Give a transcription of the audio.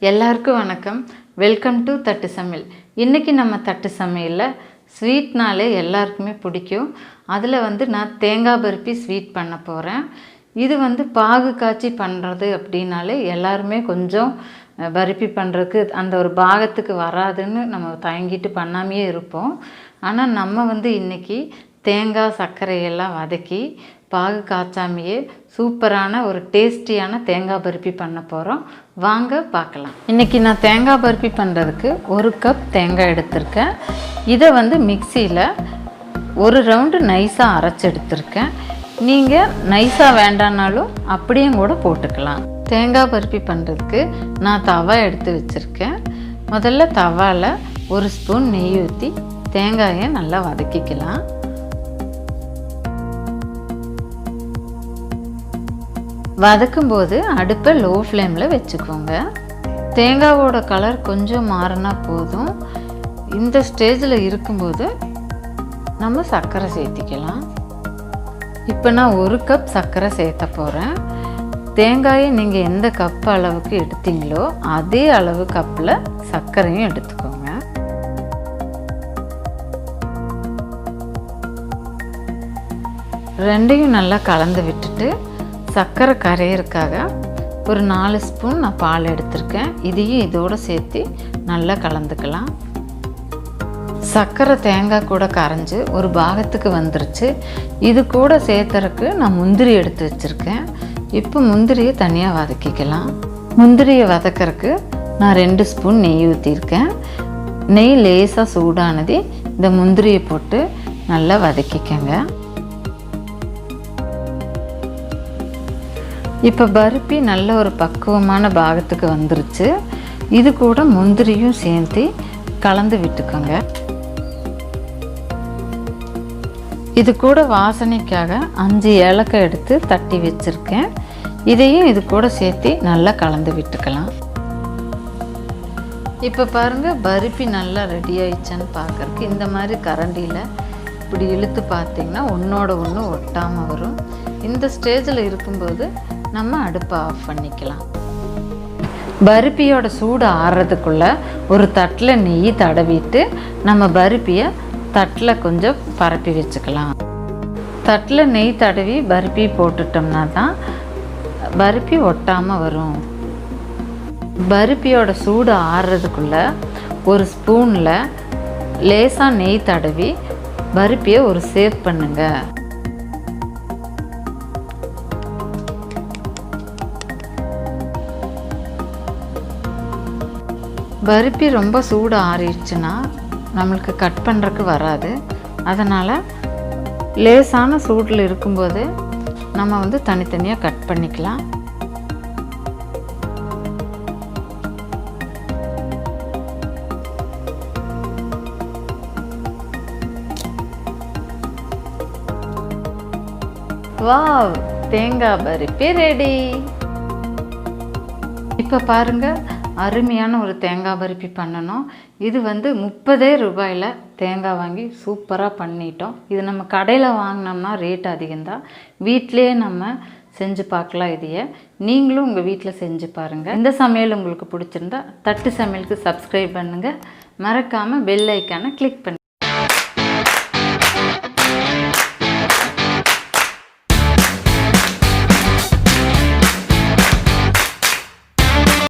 எல்லாருக்கும் வணக்கம். Welcome to தட்டு சமையல். இன்றைக்கி நம்ம தட்டு சமையலில் ஸ்வீட்னாலே எல்லாருக்குமே பிடிக்கும். அதில் நான் தேங்காய் பருப்பி ஸ்வீட் பண்ண போகிறேன். இது பாகு காய்ச்சி பண்ணுறது அப்படின்னாலே எல்லாருமே கொஞ்சம் பருப்பி பண்ணுறதுக்கு அந்த ஒரு பாகத்துக்கு வராதுன்னு நம்ம தயங்கிட்டு பண்ணாமையே இருப்போம். ஆனால் நம்ம இன்றைக்கி தேங்காய் சர்க்கரையெல்லாம் வதக்கி பாகு காய்ச்சாமையே சூப்பரான ஒரு டேஸ்டியான தேங்காய் பருப்பி பண்ண போகிறோம். வாங்க பார்க்கலாம். இன்றைக்கி நான் தேங்காய் பருப்பி பண்ணுறதுக்கு 1 கப் தேங்காய் எடுத்திருக்கேன். இதை மிக்சியில் ஒரு ரவுண்டு நைஸாக அரைச்சி எடுத்திருக்கேன். நீங்கள் நைஸாக வேண்டானாலும் அப்படியும் கூட போட்டுக்கலாம். தேங்காய் பருப்பி பண்ணுறதுக்கு நான் தவா எடுத்து வச்சுருக்கேன். முதல்ல தவாவில் 1 ஸ்பூன் நெய் ஊற்றி தேங்காயை நல்லா வதக்கிக்கலாம். வதக்கும்போது அடுப்பை லோ ஃப்ளேமில் வச்சுக்கோங்க. தேங்காவோட கலர் கொஞ்சம் மாறினா போதும். இந்த ஸ்டேஜில் இருக்கும்போது நம்ம சர்க்கரை சேர்த்திக்கலாம். இப்போ நான் 1 கப் சர்க்கரை சேர்த்த போகிறேன். தேங்காயை நீங்கள் எந்த கப் அளவுக்கு எடுத்தீங்களோ அதே அளவு கப்பில் சர்க்கரையும் எடுத்துக்கோங்க. ரெண்டையும் நல்லா கலந்து விட்டுட்டு சர்க்கரை கரையிறதுக்காக ஒரு 4 ஸ்பூன் நான் பால் எடுத்திருக்கேன். இதையும் இதோடு சேர்த்து நல்லா கலந்துக்கலாம். சர்க்கரை தேங்காய் கூட கரைஞ்சி ஒரு பாகத்துக்கு வந்துருச்சு. இது கூட சேர்த்துறதுக்கு நான் முந்திரி எடுத்து வச்சுருக்கேன். இப்போ முந்திரியை தனியாக வதக்கிக்கலாம். முந்திரியை வதக்கிறதுக்கு நான் 2 ஸ்பூன் நெய் ஊற்றிருக்கேன். நெய் லேசாக சூடானது இந்த முந்திரியை போட்டு நல்லா வதக்கிக்கங்க. இப்போ பருப்பி நல்ல ஒரு பக்குவமான பாகத்துக்கு வந்துருச்சு. இது கூட முந்திரியும் சேர்த்து கலந்து விட்டுக்கோங்க. இது கூட வாசனைக்காக 5 ஏலக்காய் எடுத்து தட்டி வச்சுருக்கேன். இதையும் இது கூட சேர்த்து நல்லா கலந்து விட்டுக்கலாம். இப்போ பாருங்கள், பருப்பி நல்லா ரெடி ஆயிடுச்சான்னு பார்க்குறதுக்கு இந்த மாதிரி கரண்டியில் இப்படி இழுத்து பார்த்திங்கன்னா ஒன்றோட ஒன்று ஒட்டாமல் வரும். இந்த ஸ்டேஜில் இருக்கும்போது நம்ம அடுப்பை ஆஃப் பண்ணிக்கலாம். பருப்பியோட சூடு ஆறுறதுக்குள்ளே ஒரு தட்டில் நெய் தடவிட்டு நம்ம பருப்பியை தட்டில் கொஞ்சம் பரப்பி வச்சுக்கலாம். தட்டில் நெய் தடவி பருப்பி போட்டுட்டோம்னா தான் பருப்பி ஒட்டாமல் வரும். பருப்பியோட சூடு ஆறுறதுக்குள்ளே ஒரு ஸ்பூனில் லேசாக நெய் தடவி பருப்பியை ஒரு சேவ் பண்ணுங்க. பருப்பி ரொம்ப சூடு ஆறிடுச்சுன்னா நம்மளுக்கு கட் பண்ணுறதுக்கு வராது. அதனால் லேசான சூடில் இருக்கும்போது நம்ம தனித்தனியாக கட் பண்ணிக்கலாம். வாவ், தேங்காய் பருப்பி ரெடி. இப்போ பாருங்கள், அருமையான ஒரு தேங்காய் பருப்பி பண்ணணும். இது 30 ரூபாயில் தேங்காய் வாங்கி சூப்பராக பண்ணிட்டோம். இது நம்ம கடையில் வாங்கினோம்னா ரேட் அதிகம்தான். வீட்டிலே நம்ம செஞ்சு பார்க்கலாம். இதையே நீங்களும் உங்கள் வீட்டில் செஞ்சு பாருங்கள். இந்த சமையல் உங்களுக்கு பிடிச்சிருந்தா தட்டு சமையலுக்கு சப்ஸ்கிரைப் பண்ணுங்கள். மறக்காமல் பெல் ஐக்கானை கிளிக் பண்ணுங்கள்.